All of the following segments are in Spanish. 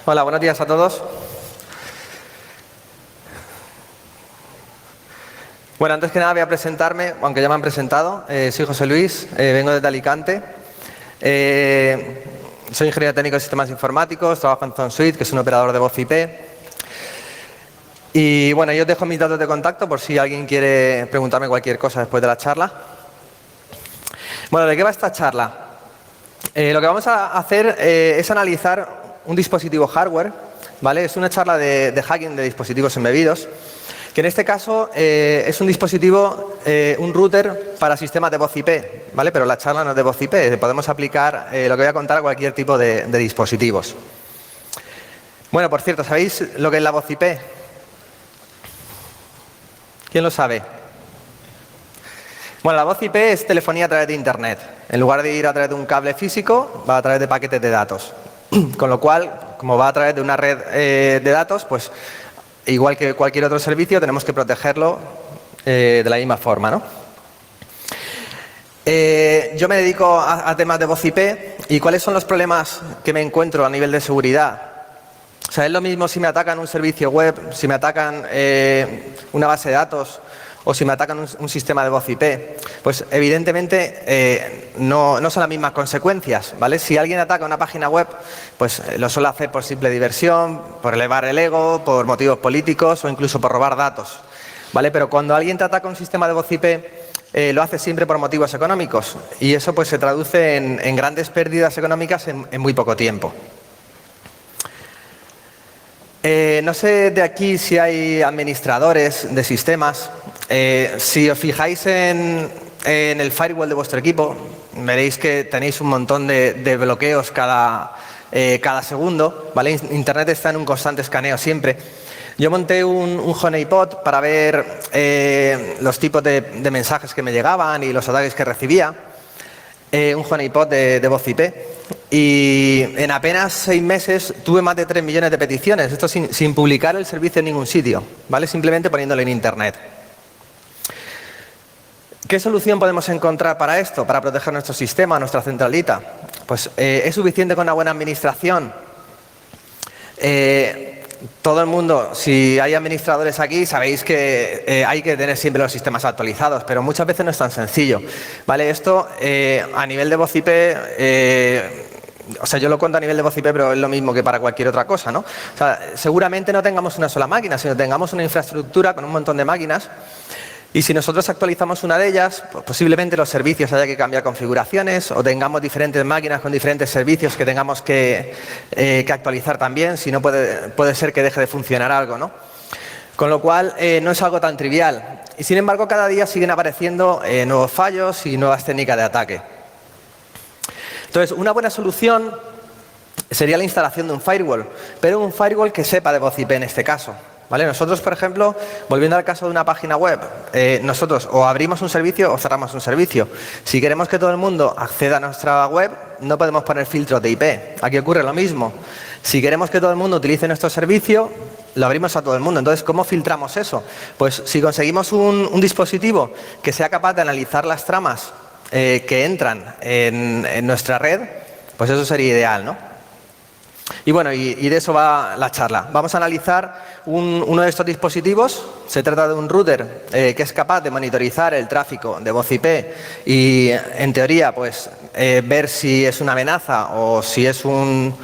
Hola, buenos días a todos. Bueno, antes que nada voy a presentarme, aunque ya me han presentado. Soy José Luis, vengo desde Alicante. Soy ingeniero técnico de sistemas informáticos, trabajo en ZoneSuite, que es un operador de voz IP. Y bueno, yo os dejo mis datos de contacto por si alguien quiere preguntarme cualquier cosa después de la charla. Bueno, ¿de qué va esta charla? Lo que vamos a hacer es analizar un dispositivo hardware, ¿vale? Es una charla de hacking de dispositivos embebidos, que en este caso es un dispositivo, un router para sistemas de voz IP, ¿vale? Pero la charla no es de voz IP, podemos aplicar lo que voy a contar a cualquier tipo de dispositivos. Bueno, por cierto, ¿sabéis lo que es la voz IP? ¿Quién lo sabe? Bueno, la voz IP es telefonía a través de Internet. En lugar de ir a través de un cable físico, va a través de paquetes de datos. Con lo cual, como va a través de una red de datos, pues igual que cualquier otro servicio, tenemos que protegerlo de la misma forma, ¿no? Yo me dedico a temas de voz IP. ¿Y cuáles son los problemas que me encuentro a nivel de seguridad? O sea, es lo mismo si me atacan un servicio web, si me atacan una base de datos o si me atacan un sistema de voz IP. Pues evidentemente no son las mismas consecuencias, ¿vale? Si alguien ataca una página web, pues lo suele hacer por simple diversión, por elevar el ego, por motivos políticos o incluso por robar datos, ¿vale? Pero cuando alguien te ataca un sistema de voz IP, lo hace siempre por motivos económicos y eso pues se traduce en grandes pérdidas económicas en muy poco tiempo. No sé de aquí si hay administradores de sistemas. Si os fijáis en el firewall de vuestro equipo, veréis que tenéis un montón de bloqueos cada segundo, ¿vale? Internet está en un constante escaneo siempre. Yo monté un honeypot para ver los tipos de mensajes que me llegaban y los ataques que recibía. Un honeypot de voz IP. Y en apenas 6 meses tuve más de 3 millones de peticiones. Esto sin publicar el servicio en ningún sitio, ¿vale? Simplemente poniéndolo en Internet. ¿Qué solución podemos encontrar para esto? Para proteger nuestro sistema, nuestra centralita. Pues es suficiente con una buena administración. Todo el mundo, si hay administradores aquí, sabéis que hay que tener siempre los sistemas actualizados, pero muchas veces no es tan sencillo, ¿vale? Esto a nivel de voz IP, o sea, yo lo cuento a nivel de voz IP, pero es lo mismo que para cualquier otra cosa, ¿no? O sea, seguramente no tengamos una sola máquina, sino tengamos una infraestructura con un montón de máquinas. Y si nosotros actualizamos una de ellas, pues posiblemente los servicios haya que cambiar configuraciones o tengamos diferentes máquinas con diferentes servicios que tengamos que actualizar también, si no puede ser que deje de funcionar algo, ¿no? Con lo cual no es algo tan trivial. Y sin embargo cada día siguen apareciendo nuevos fallos y nuevas técnicas de ataque. Entonces una buena solución sería la instalación de un firewall, pero un firewall que sepa de voz IP en este caso. ¿Vale? Nosotros, por ejemplo, volviendo al caso de una página web, nosotros o abrimos un servicio o cerramos un servicio. Si queremos que todo el mundo acceda a nuestra web, no podemos poner filtros de IP. Aquí ocurre lo mismo. Si queremos que todo el mundo utilice nuestro servicio, lo abrimos a todo el mundo. Entonces, ¿cómo filtramos eso? Pues si conseguimos un dispositivo que sea capaz de analizar las tramas que entran en nuestra red, pues eso sería ideal, ¿no? Y bueno, y de eso va la charla. Vamos a analizar uno de estos dispositivos. Se trata de un router que es capaz de monitorizar el tráfico de voz IP y, en teoría, pues ver si es una amenaza o si es un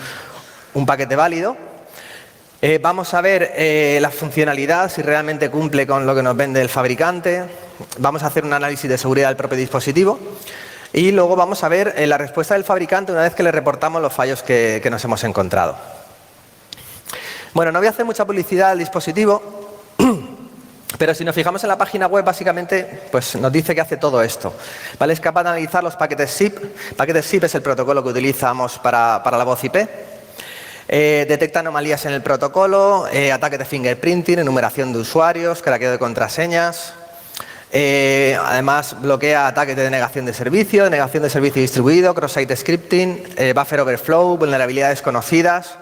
paquete válido. Vamos a ver la funcionalidad, si realmente cumple con lo que nos vende el fabricante. Vamos a hacer un análisis de seguridad del propio dispositivo. Y luego vamos a ver la respuesta del fabricante una vez que le reportamos los fallos que nos hemos encontrado. Bueno, no voy a hacer mucha publicidad al dispositivo, pero si nos fijamos en la página web, básicamente pues nos dice que hace todo esto, ¿vale? Es capaz de analizar los paquetes SIP. Paquetes SIP es el protocolo que utilizamos para la voz IP. Detecta anomalías en el protocolo, ataques de fingerprinting, enumeración de usuarios, craqueo de contraseñas. Además bloquea ataques de denegación de servicio distribuido, cross-site scripting, buffer overflow, vulnerabilidades conocidas.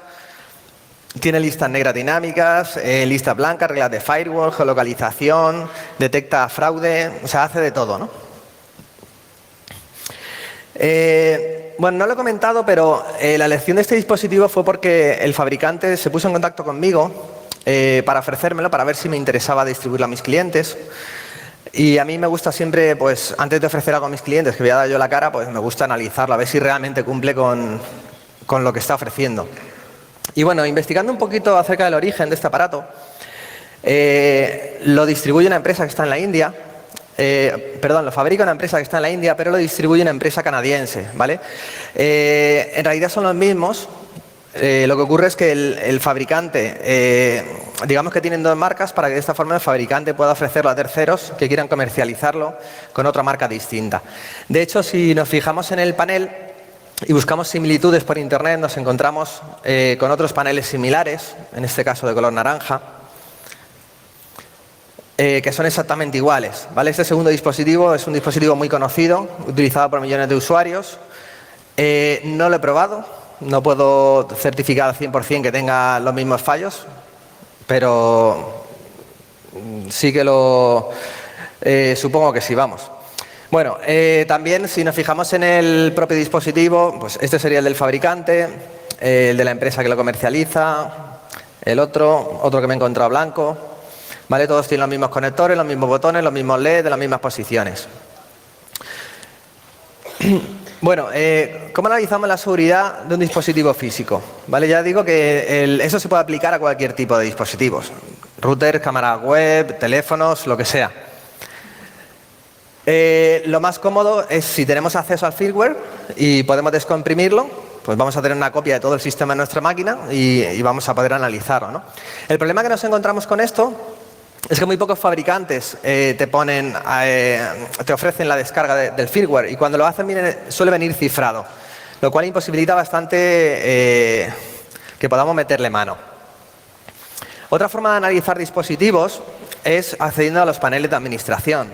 Tiene listas negras dinámicas, listas blancas, reglas de firewall, geolocalización, detecta fraude, o sea, hace de todo, ¿no? Bueno, no lo he comentado, pero la elección de este dispositivo fue porque el fabricante se puso en contacto conmigo para ofrecérmelo, para ver si me interesaba distribuirlo a mis clientes. Y a mí me gusta siempre, pues, antes de ofrecer algo a mis clientes, que voy a dar yo la cara, pues me gusta analizarlo, a ver si realmente cumple con lo que está ofreciendo. Y bueno, investigando un poquito acerca del origen de este aparato, lo distribuye una empresa que está en la India. Lo fabrica una empresa que está en la India, pero lo distribuye una empresa canadiense, ¿vale? En realidad son los mismos. Lo que ocurre es que el fabricante, digamos que tienen dos marcas para que de esta forma el fabricante pueda ofrecerlo a terceros que quieran comercializarlo con otra marca distinta. De hecho, si nos fijamos en el panel y buscamos similitudes por internet, nos encontramos con otros paneles similares, en este caso de color naranja, que son exactamente iguales, ¿vale? Este segundo dispositivo es un dispositivo muy conocido, utilizado por millones de usuarios. No lo he probado. No puedo certificar al 100% que tenga los mismos fallos, pero sí que supongo que sí, vamos. Bueno, también si nos fijamos en el propio dispositivo, pues este sería el del fabricante, el de la empresa que lo comercializa, el otro que me he encontrado blanco, ¿vale? Todos tienen los mismos conectores, los mismos botones, los mismos LEDs, de las mismas posiciones. Bueno, ¿cómo analizamos la seguridad de un dispositivo físico? ¿Vale? Ya digo que eso se puede aplicar a cualquier tipo de dispositivos. Routers, cámaras web, teléfonos, lo que sea. Lo más cómodo es si tenemos acceso al firmware y podemos descomprimirlo, pues vamos a tener una copia de todo el sistema en nuestra máquina y vamos a poder analizarlo, ¿no? El problema que nos encontramos con esto es que muy pocos fabricantes te ofrecen la descarga del firmware y cuando lo hacen suele venir cifrado, lo cual imposibilita bastante que podamos meterle mano. Otra forma de analizar dispositivos es accediendo a los paneles de administración,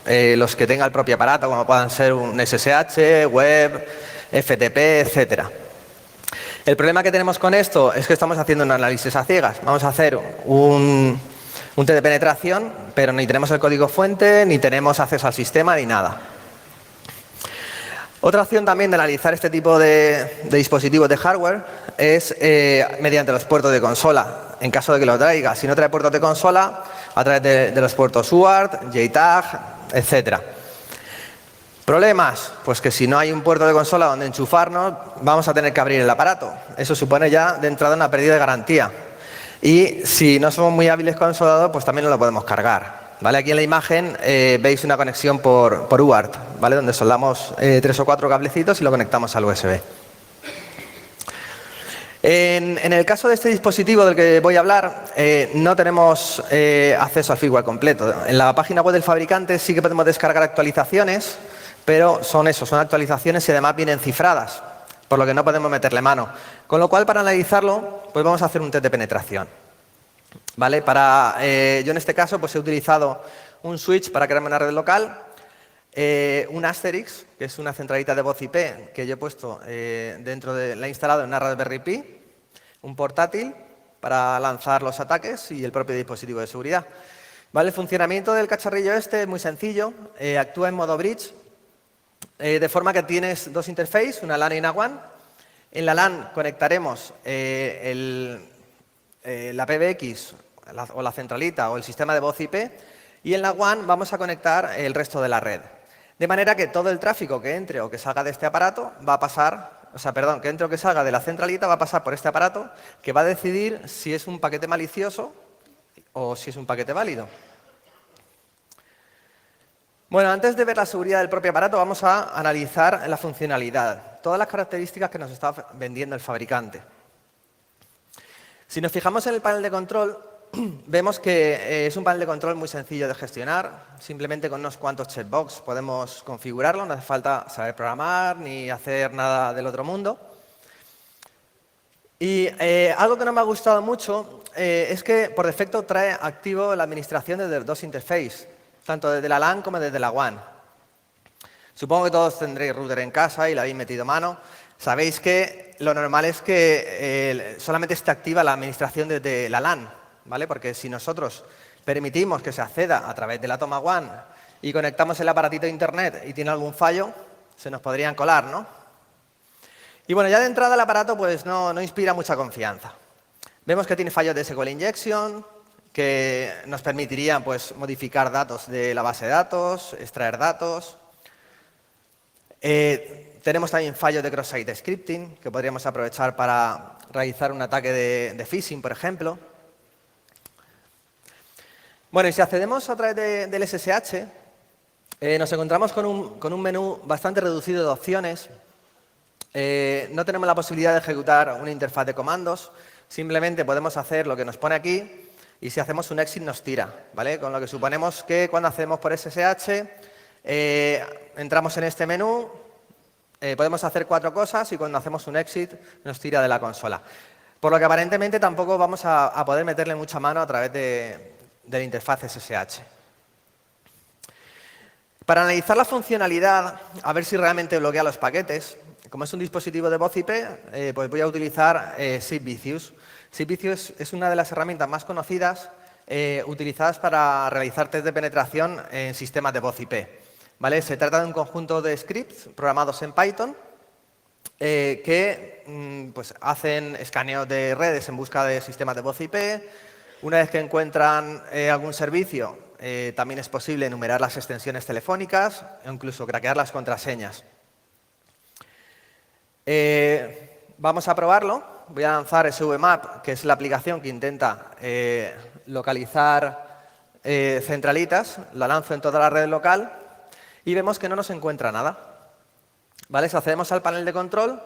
los que tenga el propio aparato, como puedan ser un SSH, web, FTP, etcétera. El problema que tenemos con esto es que estamos haciendo un análisis a ciegas. Vamos a hacer un test de penetración, pero ni tenemos el código fuente, ni tenemos acceso al sistema, ni nada. Otra opción también de analizar este tipo de dispositivos de hardware es mediante los puertos de consola, en caso de que lo traiga. Si no trae puertos de consola, a través de los puertos UART, JTAG, etc. ¿Problemas? Pues que si no hay un puerto de consola donde enchufarnos, vamos a tener que abrir el aparato. Eso supone ya de entrada una pérdida de garantía. Y si no somos muy hábiles con el soldador, pues también no lo podemos cargar, ¿vale? Aquí en la imagen veis una conexión por UART, ¿vale? Donde soldamos 3 o 4 cablecitos y lo conectamos al USB. En el caso de este dispositivo del que voy a hablar, no tenemos acceso al firmware completo. En la página web del fabricante sí que podemos descargar actualizaciones, pero son actualizaciones y además vienen cifradas, por lo que no podemos meterle mano. Con lo cual, para analizarlo, pues vamos a hacer un test de penetración, ¿vale? Yo en este caso pues he utilizado un switch para crearme una red local, un Asterix, que es una centralita de voz IP que yo he puesto la he instalado en una Raspberry Pi, un portátil para lanzar los ataques y el propio dispositivo de seguridad. ¿Vale? El funcionamiento del cacharrillo este es muy sencillo, actúa en modo bridge, de forma que tienes dos interfaces, una LAN y una WAN. En la LAN conectaremos la PBX o la centralita o el sistema de voz IP y en la WAN vamos a conectar el resto de la red. De manera que todo el tráfico que entre o que salga de este aparato va a pasar, que entre o que salga de la centralita va a pasar por este aparato que va a decidir si es un paquete malicioso o si es un paquete válido. Bueno, antes de ver la seguridad del propio aparato, vamos a analizar la funcionalidad, todas las características que nos está vendiendo el fabricante. Si nos fijamos en el panel de control, vemos que es un panel de control muy sencillo de gestionar, simplemente con unos cuantos checkbox podemos configurarlo, no hace falta saber programar ni hacer nada del otro mundo. Y algo que no me ha gustado mucho es que por defecto trae activo la administración desde dos interfaces, tanto desde la LAN como desde la WAN. Supongo que todos tendréis router en casa y le habéis metido mano. Sabéis que lo normal es que solamente esté activa la administración desde la LAN, ¿vale? Porque si nosotros permitimos que se acceda a través de la toma WAN y conectamos el aparatito a Internet y tiene algún fallo, se nos podrían colar, ¿no? Y bueno, ya de entrada el aparato pues no inspira mucha confianza. Vemos que tiene fallos de SQL injection, que nos permitirían pues, modificar datos de la base de datos, extraer datos. Tenemos también fallos de cross-site scripting, que podríamos aprovechar para realizar un ataque de phishing, por ejemplo. Bueno, y si accedemos a través del SSH, nos encontramos con un menú bastante reducido de opciones. No tenemos la posibilidad de ejecutar una interfaz de comandos. Simplemente podemos hacer lo que nos pone aquí y si hacemos un exit nos tira, ¿vale? Con lo que suponemos que cuando hacemos por SSH, entramos en este menú, podemos hacer 4 cosas y cuando hacemos un exit nos tira de la consola. Por lo que aparentemente tampoco vamos a poder meterle mucha mano a través de la interfaz SSH. Para analizar la funcionalidad, a ver si realmente bloquea los paquetes, como es un dispositivo de voz IP, pues voy a utilizar SafeVicious. SafeVicious es una de las herramientas más conocidas utilizadas para realizar test de penetración en sistemas de voz IP. ¿Vale? Se trata de un conjunto de scripts programados en Python que pues, hacen escaneos de redes en busca de sistemas de voz IP. Una vez que encuentran algún servicio, también es posible enumerar las extensiones telefónicas o incluso craquear las contraseñas. Vamos a probarlo. Voy a lanzar SVMap, que es la aplicación que intenta localizar centralitas. La lanzo en toda la red local y vemos que no nos encuentra nada. ¿Vale? Si accedemos al panel de control,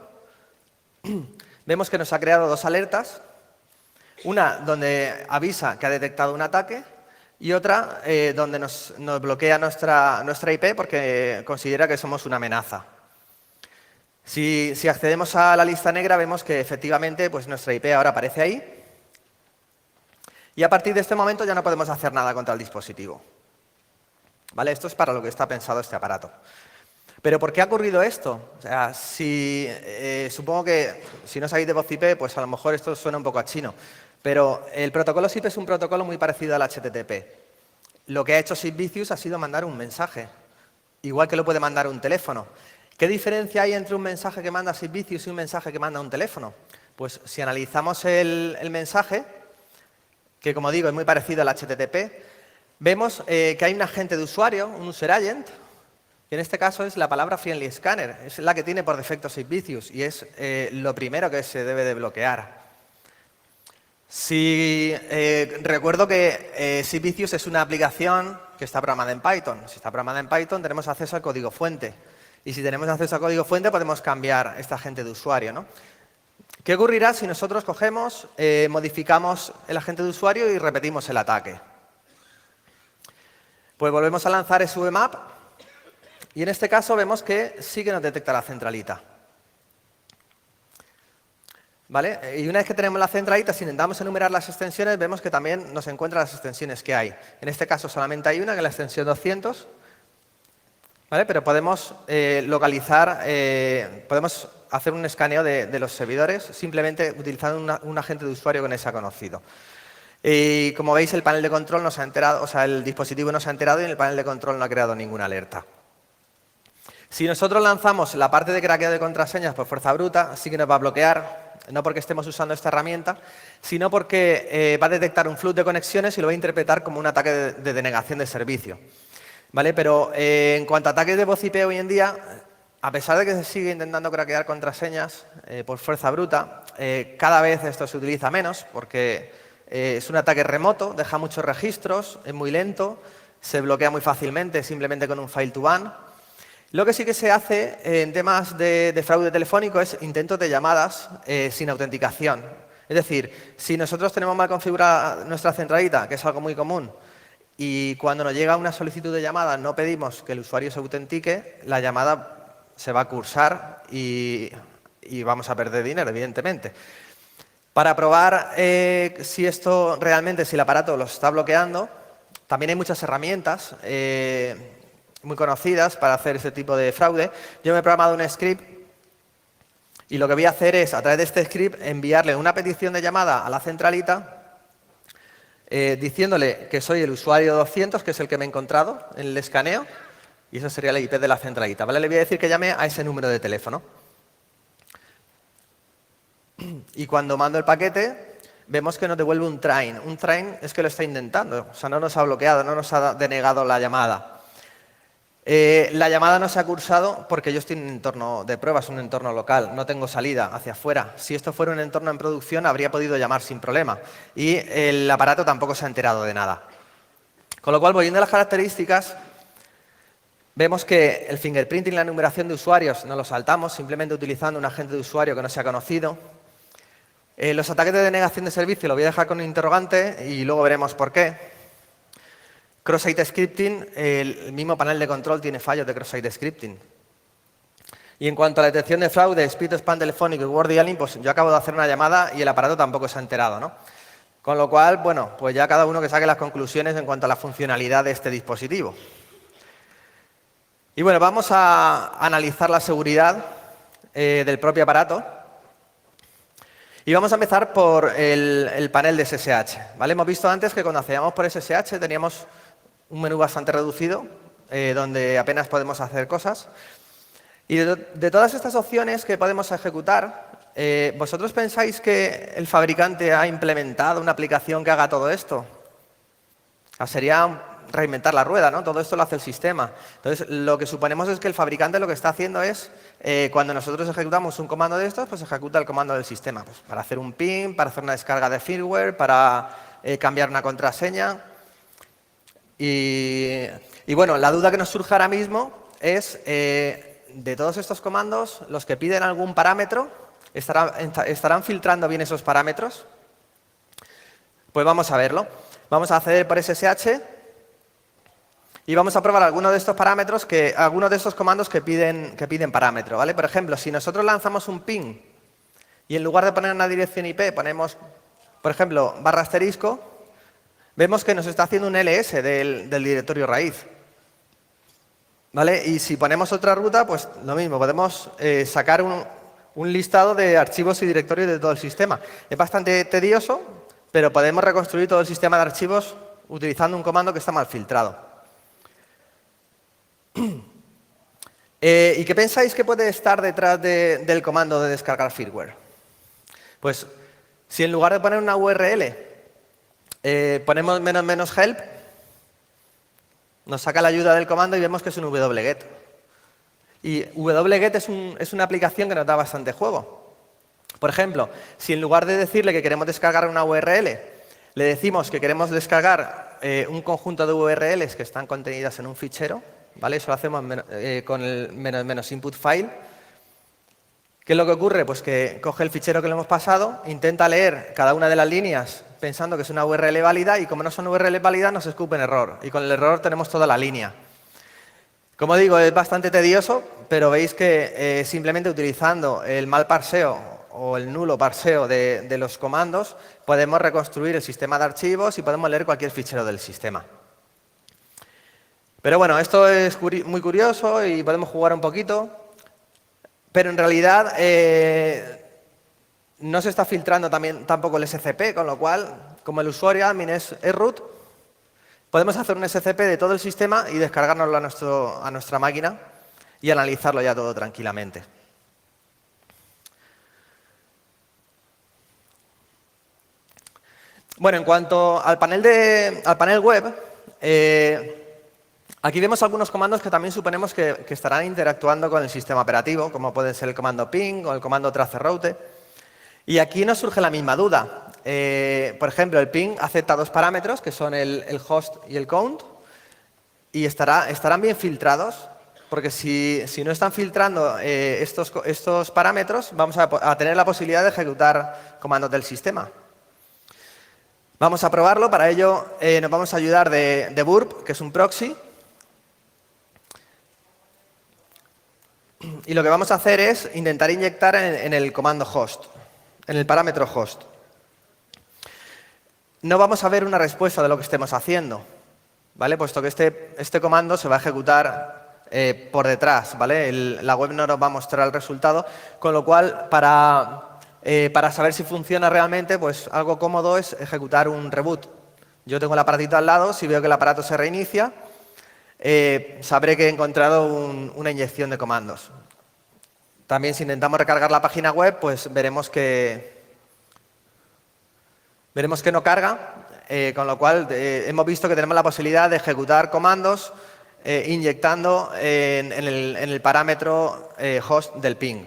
vemos que nos ha creado 2 alertas. Una donde avisa que ha detectado un ataque y otra donde nos bloquea nuestra IP porque considera que somos una amenaza. Si accedemos a la lista negra vemos que efectivamente pues, nuestra IP ahora aparece ahí y a partir de este momento ya no podemos hacer nada contra el dispositivo. ¿Vale? Esto es para lo que está pensado este aparato. ¿Pero por qué ha ocurrido esto? O sea, supongo que si no sabéis de voz IP, pues a lo mejor esto suena un poco a chino. Pero el protocolo SIP es un protocolo muy parecido al HTTP. Lo que ha hecho SafeVicious ha sido mandar un mensaje, igual que lo puede mandar un teléfono. ¿Qué diferencia hay entre un mensaje que manda SafeVicious y un mensaje que manda un teléfono? Pues si analizamos el mensaje, que como digo es muy parecido al HTTP, vemos que hay un agente de usuario, un user agent, que en este caso es la palabra friendly scanner, es la que tiene por defecto SafeVicious y es lo primero que se debe de bloquear. Recuerdo que SafeVicious es una aplicación que está programada en Python. Si está programada en Python tenemos acceso al código fuente. Y si tenemos acceso al código fuente podemos cambiar este agente de usuario, ¿no? ¿Qué ocurrirá si nosotros cogemos, modificamos el agente de usuario y repetimos el ataque? Pues volvemos a lanzar SVMap y en este caso vemos que sí que nos detecta la centralita. ¿Vale? Y una vez que tenemos la centralita, si intentamos enumerar las extensiones, vemos que también nos encuentra las extensiones que hay. En este caso solamente hay una, que es la extensión 200, ¿vale? Pero podemos localizar, podemos hacer un escaneo de los servidores simplemente utilizando un agente de usuario que no se ha conocido. Y como veis, el panel de control no se ha enterado, o sea, el dispositivo no se ha enterado y en el panel de control no ha creado ninguna alerta. Si nosotros lanzamos la parte de craqueo de contraseñas por fuerza bruta, sí que nos va a bloquear. No porque estemos usando esta herramienta, sino porque va a detectar un flujo de conexiones y lo va a interpretar como un ataque de denegación de servicio. ¿Vale? Pero en cuanto a ataques de voz IP hoy en día, a pesar de que se sigue intentando craquear contraseñas por fuerza bruta, cada vez esto se utiliza menos porque es un ataque remoto, deja muchos registros, es muy lento, se bloquea muy fácilmente simplemente con un fail to ban. Lo que sí que se hace en temas de fraude telefónico es intentos de llamadas sin autenticación. Es decir, si nosotros tenemos mal configurada nuestra centralita, que es algo muy común, y cuando nos llega una solicitud de llamada no pedimos que el usuario se autentique, la llamada se va a cursar y vamos a perder dinero, evidentemente. Para probar si esto realmente, si el aparato lo está bloqueando, también hay muchas herramientas muy conocidas para hacer ese tipo de fraude. Yo me he programado un script y lo que voy a hacer es, a través de este script, enviarle una petición de llamada a la centralita diciéndole que soy el usuario 200, que es el que me he encontrado en el escaneo, y eso sería la IP de la centralita. ¿Vale? Le voy a decir que llame a ese número de teléfono. y cuando mando el paquete vemos que nos devuelve un trying. Un trying es que lo está intentando, o sea, no nos ha bloqueado, no nos ha denegado la llamada. La llamada no se ha cursado porque yo estoy en un entorno de pruebas, un entorno local, no tengo salida hacia afuera. Si esto fuera un entorno en producción, habría podido llamar sin problema y el aparato tampoco se ha enterado de nada. Con lo cual, volviendo a las características, vemos que el fingerprinting y la numeración de usuarios no lo saltamos, simplemente utilizando un agente de usuario que no se ha conocido. Los ataques de denegación de servicio lo voy a dejar con un interrogante y luego veremos por qué. Cross-site scripting, el mismo panel de control tiene fallos de cross-site scripting. Y en cuanto a la detección de fraude, speed, spam telefónico y word dialing, pues yo acabo de hacer una llamada y el aparato tampoco se ha enterado, ¿no? Con lo cual, bueno, pues ya cada uno que saque las conclusiones en cuanto a la funcionalidad de este dispositivo. Y bueno, vamos a analizar la seguridad del propio aparato. Y vamos a empezar por el panel de SSH, ¿vale? Hemos visto antes que cuando accedíamos por SSH teníamos un menú bastante reducido, donde apenas podemos hacer cosas. Y de todas estas opciones que podemos ejecutar, ¿vosotros pensáis que el fabricante ha implementado una aplicación que haga todo esto? O sea, sería reinventar la rueda, ¿no? Todo esto lo hace el sistema. Entonces, lo que suponemos es que el fabricante lo que está haciendo es, cuando nosotros ejecutamos un comando de estos, pues ejecuta el comando del sistema. Pues, para hacer un ping, para hacer una descarga de firmware, para cambiar una contraseña. Y bueno, la duda que nos surge ahora mismo es, de todos estos comandos, los que piden algún parámetro, ¿estarán filtrando bien esos parámetros? Pues vamos a verlo. Vamos a acceder por SSH y vamos a probar algunos de estos parámetros, algunos de estos comandos que piden parámetro, ¿vale? Por ejemplo, si nosotros lanzamos un ping y en lugar de poner una dirección IP ponemos, por ejemplo, /*, vemos que nos está haciendo un ls del directorio raíz. ¿Vale? Y si ponemos otra ruta, pues lo mismo, podemos sacar un listado de archivos y directorios de todo el sistema. Es bastante tedioso, pero podemos reconstruir todo el sistema de archivos utilizando un comando que está mal filtrado. ¿Y qué pensáis que puede estar detrás del comando de descargar firmware? Pues si en lugar de poner una URL ponemos --help, nos saca la ayuda del comando y vemos que es un wget. Y wget es una aplicación que nos da bastante juego. Por ejemplo, si en lugar de decirle que queremos descargar una URL, le decimos que queremos descargar un conjunto de URLs que están contenidas en un fichero, ¿vale? Eso lo hacemos con el -input file. ¿Qué es lo que ocurre? Pues que coge el fichero que le hemos pasado, intenta leer cada una de las líneas pensando que es una URL válida y como no son URL válidas nos escupe en error. Y con el error tenemos toda la línea. Como digo, es bastante tedioso, pero veis que simplemente utilizando el mal parseo o el nulo parseo de los comandos podemos reconstruir el sistema de archivos y podemos leer cualquier fichero del sistema. Pero bueno, esto es muy curioso y podemos jugar un poquito. Pero en realidad no se está filtrando tampoco el SCP, con lo cual, como el usuario admin es root, podemos hacer un SCP de todo el sistema y descargárnoslo a nuestra máquina y analizarlo ya todo tranquilamente. Bueno, en cuanto al panel web, aquí vemos algunos comandos que también suponemos que estarán interactuando con el sistema operativo, como puede ser el comando ping o el comando traceroute. Y aquí nos surge la misma duda. Por ejemplo, el ping acepta dos parámetros, que son el host y el count, y estarán bien filtrados, porque si no están filtrando estos parámetros, vamos a tener la posibilidad de ejecutar comandos del sistema. Vamos a probarlo. Para ello nos vamos a ayudar de burp, que es un proxy. Y lo que vamos a hacer es intentar inyectar en el comando host, en el parámetro host. No vamos a ver una respuesta de lo que estemos haciendo, ¿vale? Puesto que este comando se va a ejecutar por detrás, ¿vale? La web no nos va a mostrar el resultado, con lo cual, para saber si funciona realmente, pues algo cómodo es ejecutar un reboot. Yo tengo el aparatito al lado, si veo que el aparato se reinicia, sabré que he encontrado una inyección de comandos. También si intentamos recargar la página web, pues veremos que Veremos que no carga, con lo cual hemos visto que tenemos la posibilidad de ejecutar comandos inyectando en el parámetro host del ping.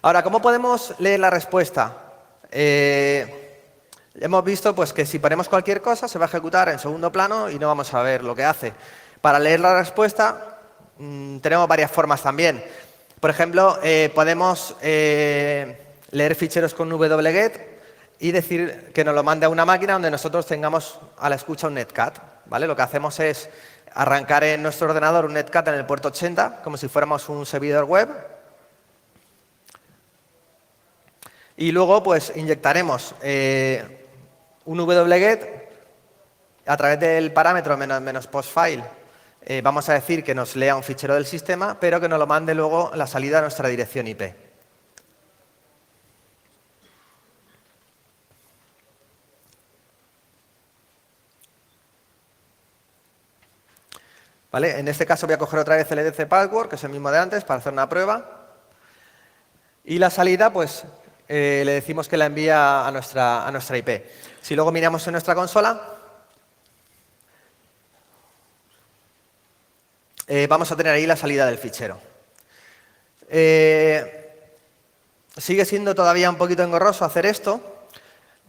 Ahora, ¿cómo podemos leer la respuesta? Hemos visto pues, que si ponemos cualquier cosa se va a ejecutar en segundo plano y no vamos a ver lo que hace. Para leer la respuesta tenemos varias formas también. Por ejemplo, podemos leer ficheros con wget y decir que nos lo mande a una máquina donde nosotros tengamos a la escucha un netcat, ¿vale? Lo que hacemos es arrancar en nuestro ordenador un netcat en el puerto 80, como si fuéramos un servidor web. Y luego pues inyectaremos un wget a través del parámetro -postfile. Vamos a decir que nos lea un fichero del sistema, pero que nos lo mande luego la salida a nuestra dirección IP. ¿Vale? En este caso voy a coger otra vez el EDC password, que es el mismo de antes, para hacer una prueba. Y la salida, pues, le decimos que la envía a nuestra IP. Si luego miramos en nuestra consola, vamos a tener ahí la salida del fichero. Sigue siendo todavía un poquito engorroso hacer esto.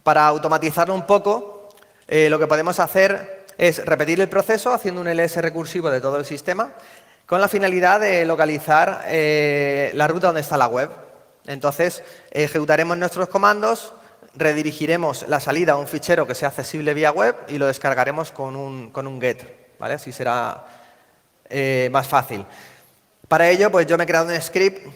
Para automatizarlo un poco, lo que podemos hacer es repetir el proceso haciendo un ls recursivo de todo el sistema con la finalidad de localizar la ruta donde está la web. Entonces, ejecutaremos nuestros comandos, redirigiremos la salida a un fichero que sea accesible vía web y lo descargaremos con un get, ¿vale? Así será más fácil. Para ello, pues yo me he creado un script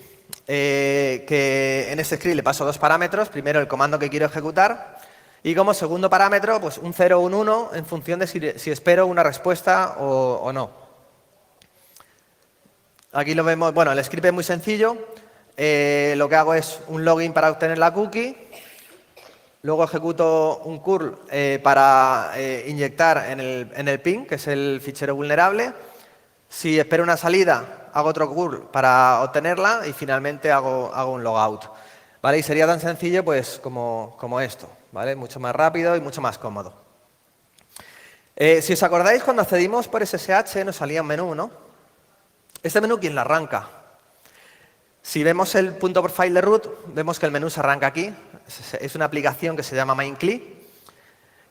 que en ese script le paso dos parámetros. Primero, el comando que quiero ejecutar y como segundo parámetro, pues un 0 o un 1 en función de si espero una respuesta o no. Aquí lo vemos, bueno, el script es muy sencillo. Lo que hago es un login para obtener la cookie. Luego ejecuto un curl para inyectar en el ping, que es el fichero vulnerable. Si espero una salida, hago otro curl para obtenerla y finalmente hago un logout. ¿Vale? Y sería tan sencillo pues, como esto, ¿vale? Mucho más rápido y mucho más cómodo. Si os acordáis, cuando accedimos por SSH nos salía un menú, ¿no? Este menú, ¿quién lo arranca? Si vemos el punto profile de root, vemos que el menú se arranca aquí. Es una aplicación que se llama MainCli.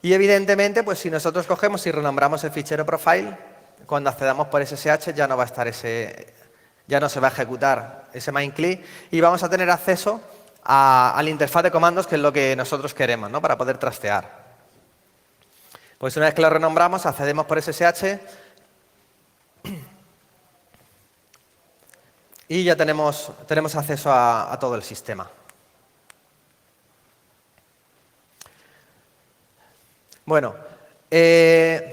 Y evidentemente, pues si nosotros cogemos y renombramos el fichero profile, cuando accedamos por SSH ya no va a estar ya no se va a ejecutar ese MainCli y vamos a tener acceso a la interfaz de comandos, que es lo que nosotros queremos, ¿no? Para poder trastear. Pues una vez que lo renombramos, accedemos por SSH y ya tenemos acceso a todo el sistema. Bueno, en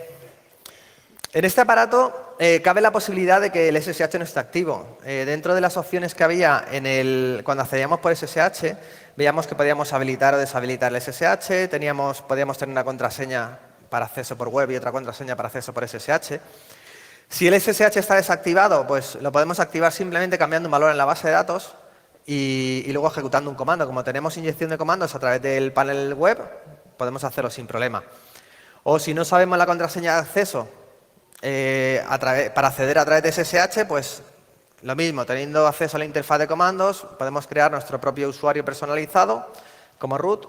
este aparato cabe la posibilidad de que el SSH no esté activo. Dentro de las opciones que había cuando accedíamos por SSH, veíamos que podíamos habilitar o deshabilitar el SSH, podíamos tener una contraseña para acceso por web y otra contraseña para acceso por SSH. Si el SSH está desactivado, pues lo podemos activar simplemente cambiando un valor en la base de datos y luego ejecutando un comando. Como tenemos inyección de comandos a través del panel web, podemos hacerlo sin problema. O si no sabemos la contraseña de acceso para acceder a través de SSH, pues lo mismo, teniendo acceso a la interfaz de comandos, podemos crear nuestro propio usuario personalizado como root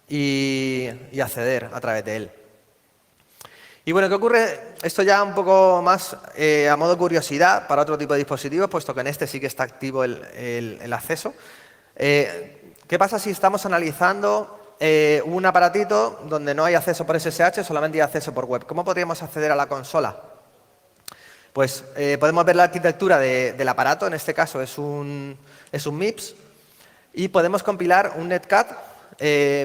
y acceder a través de él. Y bueno, ¿qué ocurre? Esto ya un poco más a modo curiosidad para otro tipo de dispositivos, puesto que en este sí que está activo el acceso. ¿Qué pasa si estamos analizando un aparatito donde no hay acceso por SSH, solamente hay acceso por web? ¿Cómo podríamos acceder a la consola? Pues podemos ver la arquitectura del aparato, en este caso es un MIPS, y podemos compilar un netcat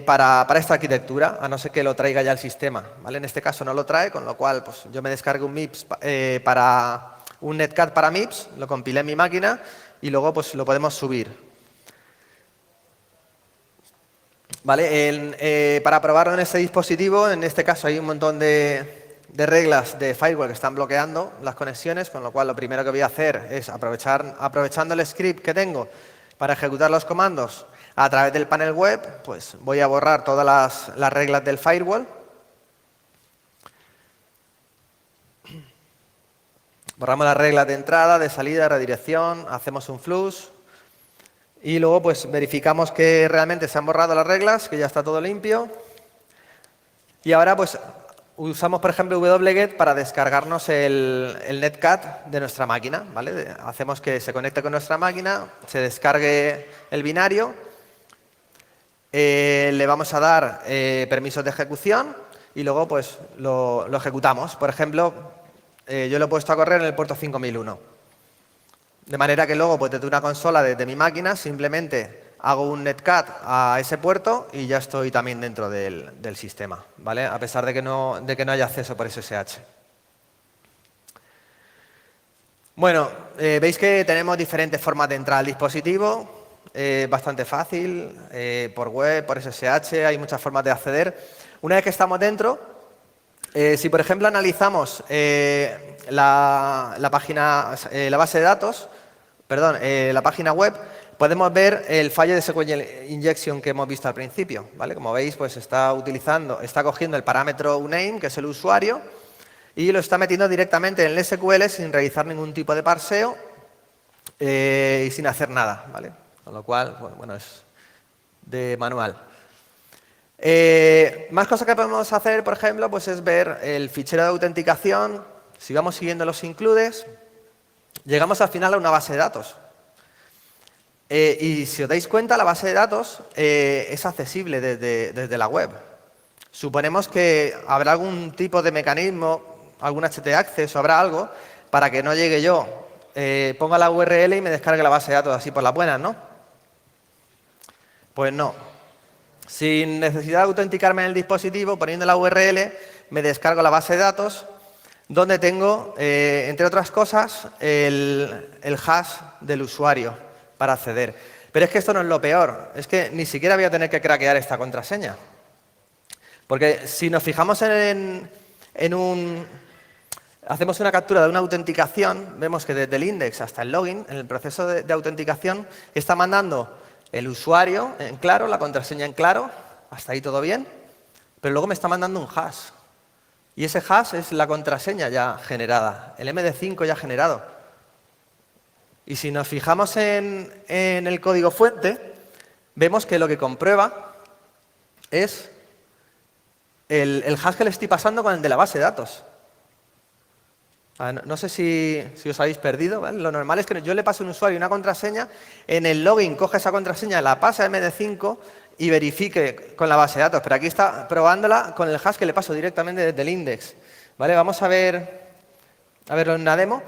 para esta arquitectura, a no ser que lo traiga ya el sistema, ¿vale? En este caso no lo trae, con lo cual pues, yo me descargo un MIPS un netcat para MIPS, lo compilé en mi máquina y luego pues, lo podemos subir. ¿Vale? Para probarlo en este dispositivo, en este caso hay un montón de reglas de firewall que están bloqueando las conexiones, con lo cual lo primero que voy a hacer es, aprovechando el script que tengo para ejecutar los comandos, A través del panel web, pues voy a borrar todas las reglas del firewall. Borramos las reglas de entrada, de salida, de redirección, hacemos un flush y luego pues verificamos que realmente se han borrado las reglas, que ya está todo limpio. Y ahora pues usamos, por ejemplo, wget para descargarnos el netcat de nuestra máquina, ¿vale? Hacemos que se conecte con nuestra máquina, se descargue el binario, le vamos a dar permisos de ejecución y luego pues lo ejecutamos. Por ejemplo, yo lo he puesto a correr en el puerto 5001. De manera que luego pues desde una consola, desde mi máquina, simplemente hago un netcat a ese puerto y ya estoy también dentro del sistema, ¿vale? A pesar de que no haya acceso por SSH. Bueno, veis que tenemos diferentes formas de entrar al dispositivo. Bastante fácil, por web, por SSH, hay muchas formas de acceder. Una vez que estamos dentro, si por ejemplo analizamos la base de datos, perdón, la página web, podemos ver el fallo de SQL injection que hemos visto al principio, ¿vale? Como veis, pues está cogiendo el parámetro uname, que es el usuario, y lo está metiendo directamente en el SQL sin realizar ningún tipo de parseo y sin hacer nada, ¿vale? Con lo cual, bueno, es de manual. Más cosas que podemos hacer, por ejemplo, pues es ver el fichero de autenticación. Si vamos siguiendo los includes, llegamos al final a una base de datos. Y si os dais cuenta, la base de datos es accesible desde la web. Suponemos que habrá algún tipo de mecanismo, algún htaccess o habrá algo para que no llegue yo, ponga la URL y me descargue la base de datos así por las buenas, ¿no? Pues no. Sin necesidad de autenticarme en el dispositivo, poniendo la URL, me descargo la base de datos, donde tengo, entre otras cosas, el hash del usuario para acceder. Pero es que esto no es lo peor, es que ni siquiera voy a tener que craquear esta contraseña. Porque si nos fijamos hacemos una captura de una autenticación, vemos que desde el index hasta el login, en el proceso de autenticación, está mandando el usuario en claro, la contraseña en claro, hasta ahí todo bien, pero luego me está mandando un hash. Y ese hash es la contraseña ya generada, el MD5 ya generado. Y si nos fijamos en el código fuente, vemos que lo que comprueba es el hash que le estoy pasando con el de la base de datos. No sé si os habéis perdido, ¿vale? Lo normal es que yo le pase a un usuario una contraseña, en el login coge esa contraseña, la pasa a MD5 y verifique con la base de datos. Pero aquí está probándola con el hash que le paso directamente desde el index, ¿vale? Vamos a verlo en una demo.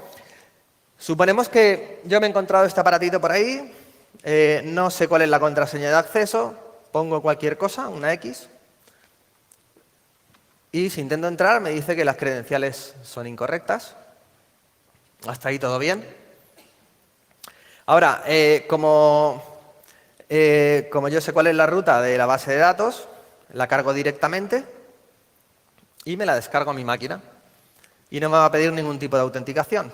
Suponemos que yo me he encontrado este aparatito por ahí, no sé cuál es la contraseña de acceso, pongo cualquier cosa, una X, y si intento entrar me dice que las credenciales son incorrectas. Hasta ahí todo bien. Ahora, como yo sé cuál es la ruta de la base de datos, la cargo directamente y me la descargo a mi máquina. Y no me va a pedir ningún tipo de autenticación.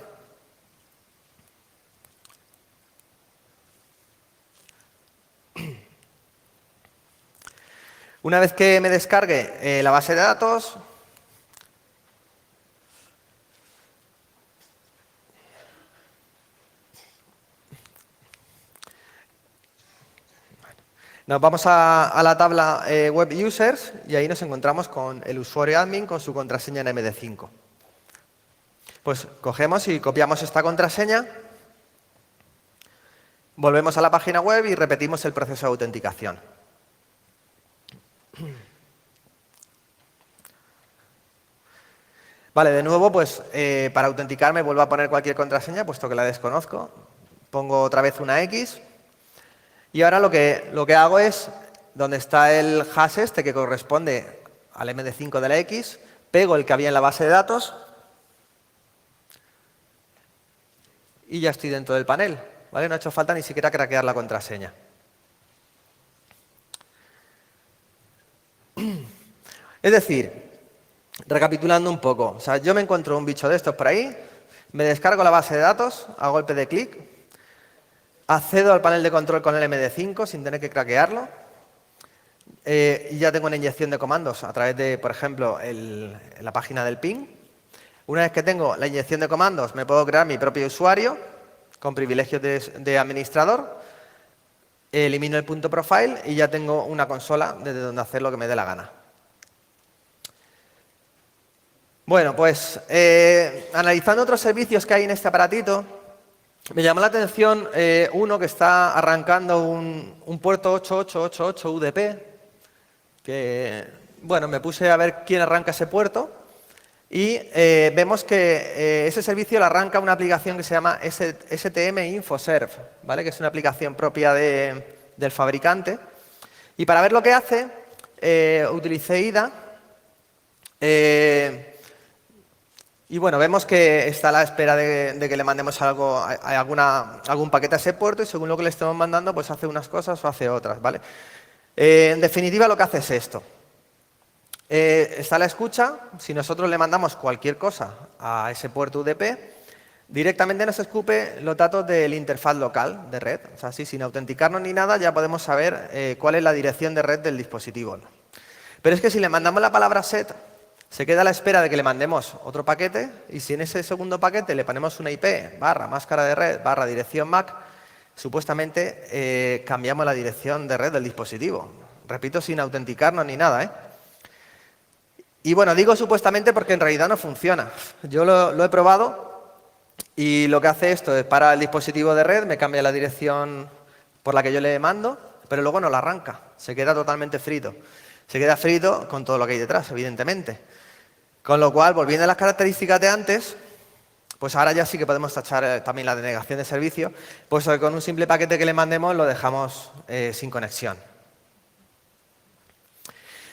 Una vez que me descargue la base de datos, nos vamos a la tabla Web Users y ahí nos encontramos con el usuario admin con su contraseña en MD5. Pues cogemos y copiamos esta contraseña, volvemos a la página web y repetimos el proceso de autenticación. Vale, de nuevo, pues para autenticarme vuelvo a poner cualquier contraseña, puesto que la desconozco. Pongo otra vez una X. Y ahora lo que hago es, donde está el hash este que corresponde al MD5 de la X, pego el que había en la base de datos y ya estoy dentro del panel, ¿vale? No ha hecho falta ni siquiera craquear la contraseña. Es decir, recapitulando un poco, o sea, yo me encuentro un bicho de estos por ahí, me descargo la base de datos a golpe de clic, Accedo al panel de control con el MD5 sin tener que craquearlo. Y ya tengo una inyección de comandos a través de, por ejemplo, la página del ping. Una vez que tengo la inyección de comandos, me puedo crear mi propio usuario con privilegios de administrador. Elimino el punto profile y ya tengo una consola desde donde hacer lo que me dé la gana. Bueno, pues analizando otros servicios que hay en este aparatito, me llamó la atención uno que está arrancando un puerto 8888 UDP, que, bueno, me puse a ver quién arranca ese puerto y vemos que ese servicio lo arranca una aplicación que se llama STM InfoServe, ¿vale? Que es una aplicación propia del fabricante. Y para ver lo que hace, utilicé IDA. Y bueno, vemos que está a la espera de que le mandemos algún paquete a ese puerto y según lo que le estemos mandando, pues hace unas cosas o hace otras, ¿vale? En definitiva, lo que hace es esto. Está a la escucha. Si nosotros le mandamos cualquier cosa a ese puerto UDP, directamente nos escupe los datos del interfaz local de red. O sea, así, sin autenticarnos ni nada, ya podemos saber cuál es la dirección de red del dispositivo. Pero es que si le mandamos la palabra set, se queda a la espera de que le mandemos otro paquete y si en ese segundo paquete le ponemos una IP /máscara de red /dirección MAC, supuestamente cambiamos la dirección de red del dispositivo. Repito, sin autenticarnos ni nada, ¿eh? Y bueno, digo supuestamente porque en realidad no funciona. Yo lo he probado y lo que hace esto es para el dispositivo de red, me cambia la dirección por la que yo le mando, pero luego no la arranca, se queda totalmente frito. Se queda frito con todo lo que hay detrás, evidentemente. Con lo cual, volviendo a las características de antes, pues ahora ya sí que podemos tachar también la denegación de servicio, pues con un simple paquete que le mandemos lo dejamos sin conexión.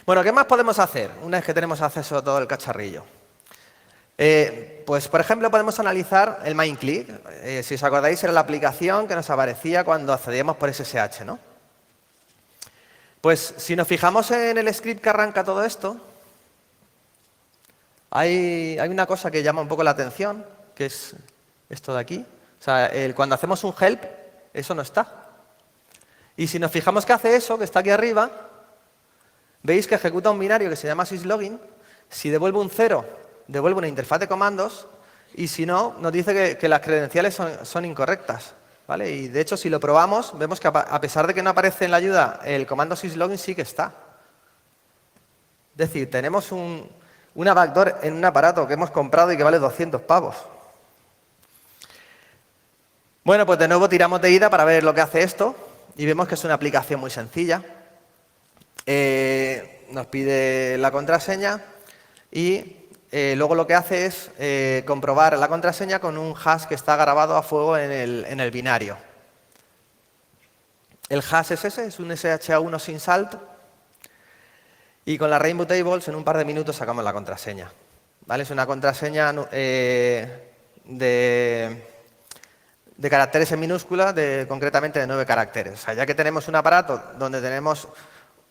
Bueno, ¿qué más podemos hacer una vez que tenemos acceso a todo el cacharrillo? Pues, por ejemplo, podemos analizar el MindClick. Si os acordáis, era la aplicación que nos aparecía cuando accedíamos por SSH, ¿no? Pues, si nos fijamos en el script que arranca todo esto, hay una cosa que llama un poco la atención, que es esto de aquí. O sea, cuando hacemos un help, eso no está. Y si nos fijamos que hace eso, que está aquí arriba, veis que ejecuta un binario que se llama syslogin. Si devuelve un 0, devuelve una interfaz de comandos. Y si no, nos dice que las credenciales son incorrectas, ¿vale? Y de hecho, si lo probamos, vemos que a pesar de que no aparece en la ayuda, el comando syslogin sí que está. Es decir, tenemos una backdoor en un aparato que hemos comprado y que vale 200 pavos. Bueno, pues de nuevo tiramos de IDA para ver lo que hace esto y vemos que es una aplicación muy sencilla. Nos pide la contraseña y luego lo que hace es comprobar la contraseña con un hash que está grabado a fuego en el binario. El hash es ese, es un SHA-1 sin salto. Y con la Rainbow Tables en un par de minutos sacamos la contraseña, ¿vale? Es una contraseña de caracteres en minúscula, concretamente de 9 caracteres. O sea, ya que tenemos un aparato donde tenemos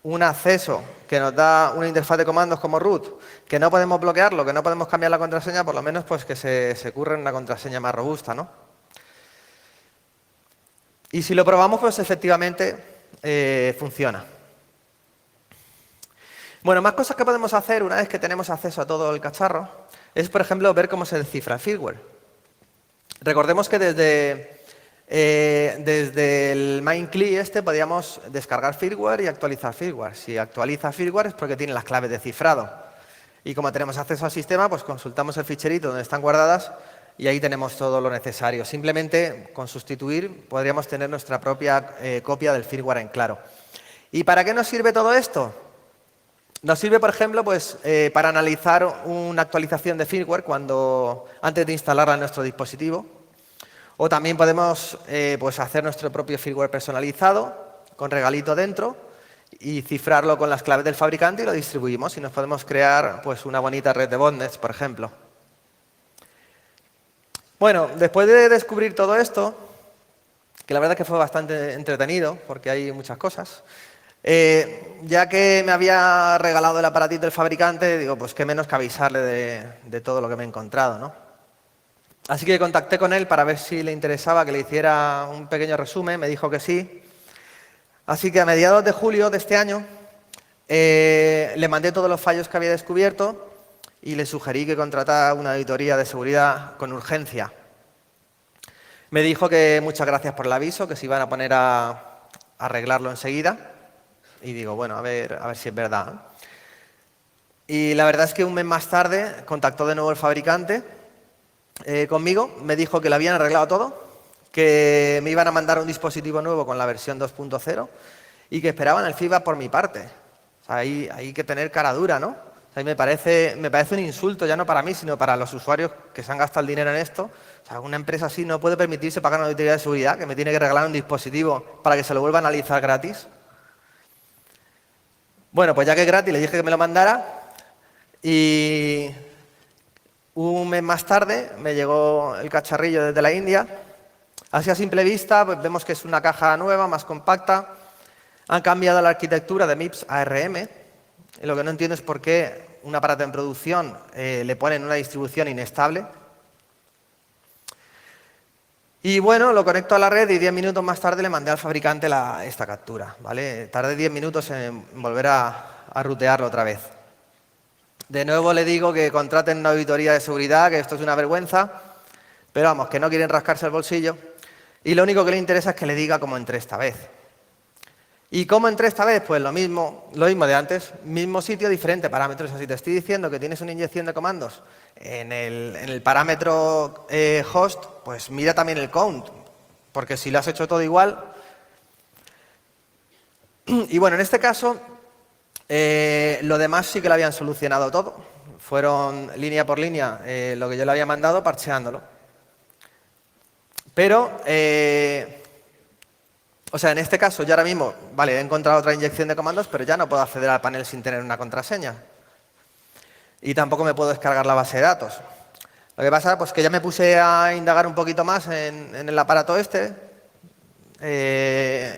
un acceso que nos da una interfaz de comandos como root, que no podemos bloquearlo, que no podemos cambiar la contraseña, por lo menos pues que se curre una contraseña más robusta, ¿no? Y si lo probamos, pues efectivamente funciona. Bueno, más cosas que podemos hacer una vez que tenemos acceso a todo el cacharro es, por ejemplo, ver cómo se descifra el firmware. Recordemos que desde el MindClick podíamos descargar firmware y actualizar firmware. Si actualiza firmware es porque tiene las claves de cifrado. Y como tenemos acceso al sistema, pues consultamos el ficherito donde están guardadas y ahí tenemos todo lo necesario. Simplemente con sustituir podríamos tener nuestra propia copia del firmware en claro. ¿Y para qué nos sirve todo esto? Nos sirve, por ejemplo, pues, para analizar una actualización de firmware antes de instalarla en nuestro dispositivo. O también podemos pues hacer nuestro propio firmware personalizado, con regalito dentro, y cifrarlo con las claves del fabricante y lo distribuimos. Y nos podemos crear pues, una bonita red de botnets, por ejemplo. Bueno, después de descubrir todo esto, que la verdad que fue bastante entretenido, porque hay muchas cosas, ya que me había regalado el aparatito del fabricante, digo, pues qué menos que avisarle de todo lo que me he encontrado, ¿no? Así que contacté con él para ver si le interesaba que le hiciera un pequeño resumen. Me dijo que sí. Así que a mediados de julio de este año le mandé todos los fallos que había descubierto y le sugerí que contratara una auditoría de seguridad con urgencia. Me dijo que muchas gracias por el aviso, que se iban a poner a arreglarlo enseguida. Y digo, bueno, a ver si es verdad, ¿no? Y la verdad es que un mes más tarde contactó de nuevo el fabricante conmigo, me dijo que lo habían arreglado todo, que me iban a mandar un dispositivo nuevo con la versión 2.0 y que esperaban el feedback por mi parte. O sea, hay que tener cara dura, ¿no? O sea, me parece un insulto, ya no para mí, sino para los usuarios que se han gastado el dinero en esto. O sea, una empresa así no puede permitirse pagar una auditoría de seguridad, que me tiene que regalar un dispositivo para que se lo vuelva a analizar gratis. Bueno, pues ya que es gratis, le dije que me lo mandara y un mes más tarde me llegó el cacharrillo desde la India. Así a simple vista, pues vemos que es una caja nueva, más compacta. Han cambiado la arquitectura de MIPS a ARM. Y lo que no entiendo es por qué un aparato en producción le ponen una distribución inestable. Y bueno, lo conecto a la red y 10 minutos más tarde le mandé al fabricante esta captura, ¿vale? Tardé 10 minutos en volver a rutearlo otra vez. De nuevo le digo que contraten una auditoría de seguridad, que esto es una vergüenza, pero vamos, que no quieren rascarse el bolsillo. Y lo único que le interesa es que le diga cómo entré esta vez. ¿Y cómo entré esta vez? Pues lo mismo de antes, mismo sitio, diferente parámetros. Así te estoy diciendo que tienes una inyección de comandos en el parámetro host, pues mira también el count, porque si lo has hecho todo igual. Y bueno, en este caso, lo demás sí que lo habían solucionado todo. Fueron línea por línea lo que yo le había mandado, parcheándolo. Pero, o sea, en este caso yo ahora mismo, vale, he encontrado otra inyección de comandos, pero ya no puedo acceder al panel sin tener una contraseña. Y tampoco me puedo descargar la base de datos. Lo que pasa, pues que ya me puse a indagar un poquito más en el aparato este.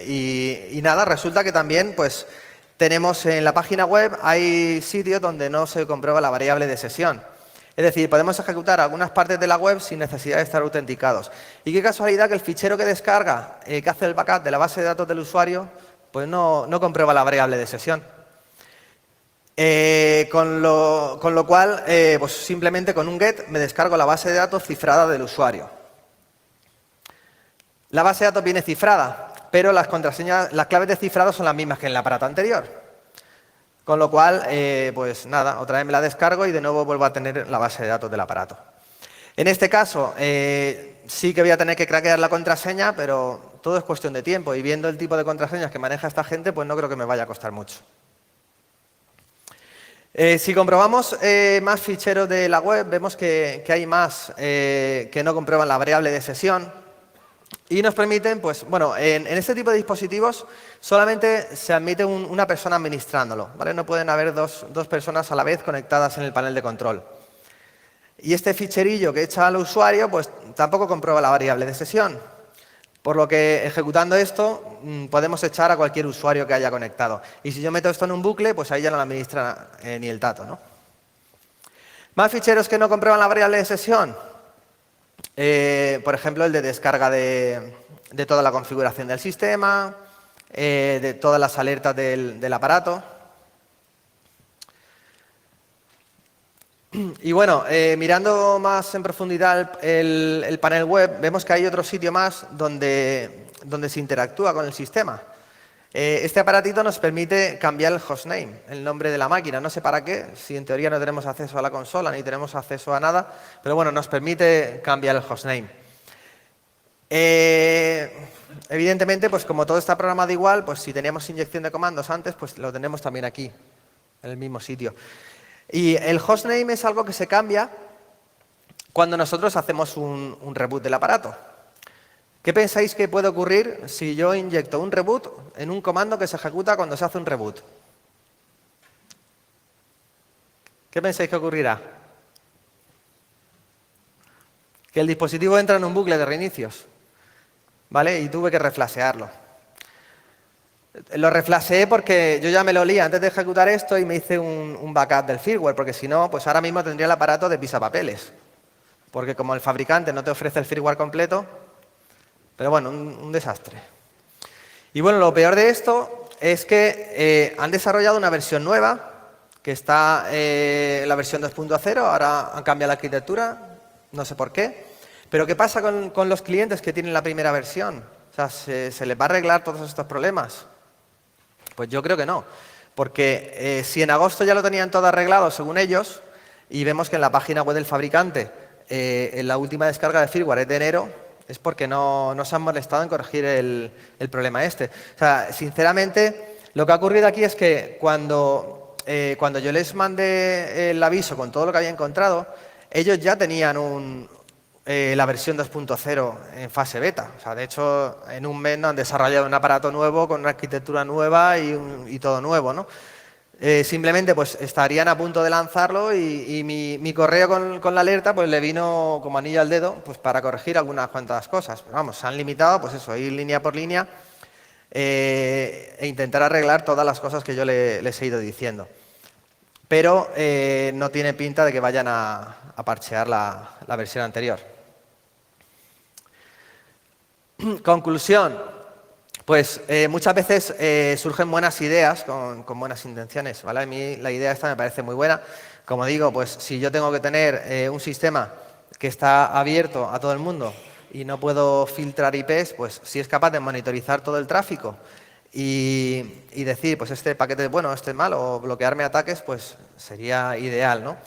Y nada, resulta que también, pues, tenemos en la página web, hay sitios donde no se comprueba la variable de sesión. Es decir, podemos ejecutar algunas partes de la web sin necesidad de estar autenticados. Y qué casualidad que el fichero que descarga, que hace el backup de la base de datos del usuario, pues no comprueba la variable de sesión. Con lo cual, pues simplemente con un get me descargo la base de datos cifrada del usuario. La base de datos viene cifrada, pero las contraseñas, las claves de cifrado son las mismas que en el aparato anterior. Con lo cual, pues nada, otra vez me la descargo y de nuevo vuelvo a tener la base de datos del aparato. En este caso, sí que voy a tener que craquear la contraseña, pero todo es cuestión de tiempo. Y viendo el tipo de contraseñas que maneja esta gente, pues no creo que me vaya a costar mucho. Si comprobamos más ficheros de la web, vemos que hay más que no comprueban la variable de sesión. Y nos permiten, pues, bueno, en este tipo de dispositivos solamente se admite una persona administrándolo, ¿vale? No pueden haber dos personas a la vez conectadas en el panel de control. Y este ficherillo que echa al usuario, pues tampoco comprueba la variable de sesión. Por lo que ejecutando esto, podemos echar a cualquier usuario que haya conectado. Y si yo meto esto en un bucle, pues ahí ya no lo administra ni el tato, ¿no? Más ficheros que no comprueban la variable de sesión. Por ejemplo, el de descarga de toda la configuración del sistema, de todas las alertas del aparato. Y bueno, mirando más en profundidad el panel web, vemos que hay otro sitio más donde se interactúa con el sistema. Este aparatito nos permite cambiar el hostname, el nombre de la máquina. No sé para qué, si en teoría no tenemos acceso a la consola ni tenemos acceso a nada, pero bueno, nos permite cambiar el hostname. Evidentemente, pues como todo está programado igual, pues si teníamos inyección de comandos antes, pues lo tenemos también aquí, en el mismo sitio. Y el hostname es algo que se cambia cuando nosotros hacemos un reboot del aparato. ¿Qué pensáis que puede ocurrir si yo inyecto un reboot en un comando que se ejecuta cuando se hace un reboot? ¿Qué pensáis que ocurrirá? Que el dispositivo entra en un bucle de reinicios, ¿vale? Y tuve que reflashearlo. Lo reflasheé porque yo ya me lo olía antes de ejecutar esto y me hice un backup del firmware, porque si no, pues ahora mismo tendría el aparato de pisapapeles. porque como el fabricante no te ofrece el firmware completo, pero bueno, un desastre. Y bueno, lo peor de esto es que han desarrollado una versión nueva, que está la versión 2.0, ahora han cambiado la arquitectura, no sé por qué. Pero ¿qué pasa con los clientes que tienen la primera versión? O sea, ¿se les va a arreglar todos estos problemas? Pues yo creo que no, porque si en agosto ya lo tenían todo arreglado según ellos, y vemos que en la página web del fabricante, en la última descarga de firmware es de enero, es porque no se han molestado en corregir el problema este. O sea, sinceramente, lo que ha ocurrido aquí es que cuando yo les mandé el aviso con todo lo que había encontrado, ellos ya tenían la versión 2.0 en fase beta. O sea, de hecho, en un mes nos han desarrollado un aparato nuevo con una arquitectura nueva y todo nuevo, ¿no? Simplemente pues estarían a punto de lanzarlo y mi correo con la alerta pues le vino como anillo al dedo pues para corregir algunas cuantas cosas. Pero vamos, se han limitado pues eso, ir línea por línea e intentar arreglar todas las cosas que yo les he ido diciendo. Pero no tiene pinta de que vayan a parchear la versión anterior. Conclusión. Pues muchas veces surgen buenas ideas con buenas intenciones, ¿vale? A mí la idea esta me parece muy buena. Como digo, pues si yo tengo que tener un sistema que está abierto a todo el mundo y no puedo filtrar IPs, pues si es capaz de monitorizar todo el tráfico y decir, pues este paquete es bueno, este es malo, o bloquearme ataques, pues sería ideal, ¿no?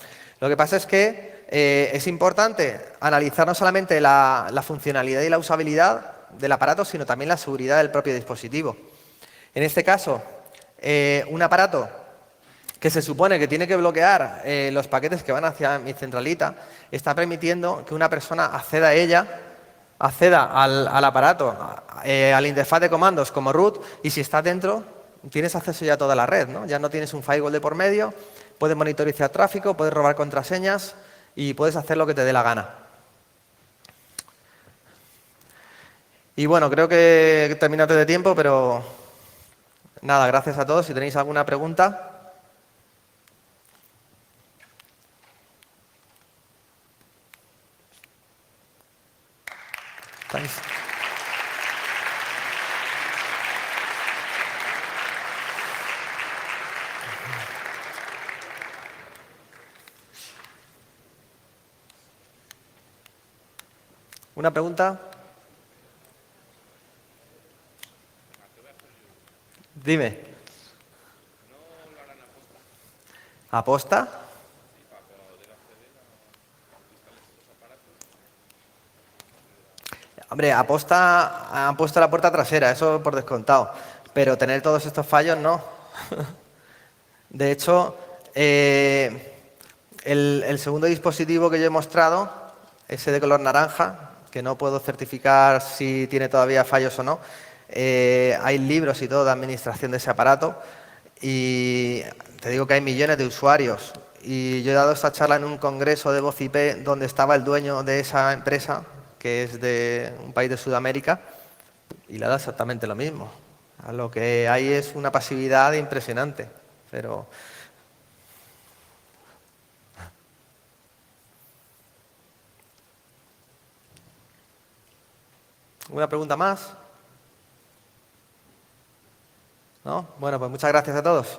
Lo que pasa es que es importante analizar no solamente la funcionalidad y la usabilidad del aparato, sino también la seguridad del propio dispositivo. En este caso, un aparato que se supone que tiene que bloquear los paquetes que van hacia mi centralita, está permitiendo que una persona acceda a ella, acceda al aparato, a la interfaz de comandos como root, y si está dentro, tienes acceso ya a toda la red, ¿no? Ya no tienes un firewall de por medio, puedes monitorizar tráfico, puedes robar contraseñas y puedes hacer lo que te dé la gana. Y bueno, creo que he terminado de tiempo, pero nada, gracias a todos. Si tenéis alguna pregunta. Thanks. ¿Una pregunta? Dime. ¿Aposta? Hombre, aposta han puesto la puerta trasera, eso por descontado. Pero tener todos estos fallos, no. De hecho, el segundo dispositivo que yo he mostrado, ese de color naranja, que no puedo certificar si tiene todavía fallos o no, hay libros y todo de administración de ese aparato y te digo que hay millones de usuarios. Y yo he dado esta charla en un congreso de voz IP donde estaba el dueño de esa empresa, que es de un país de Sudamérica, y le da exactamente lo mismo. A lo que hay es una pasividad impresionante, pero... ¿Una pregunta más? ¿No? Bueno, pues muchas gracias a todos.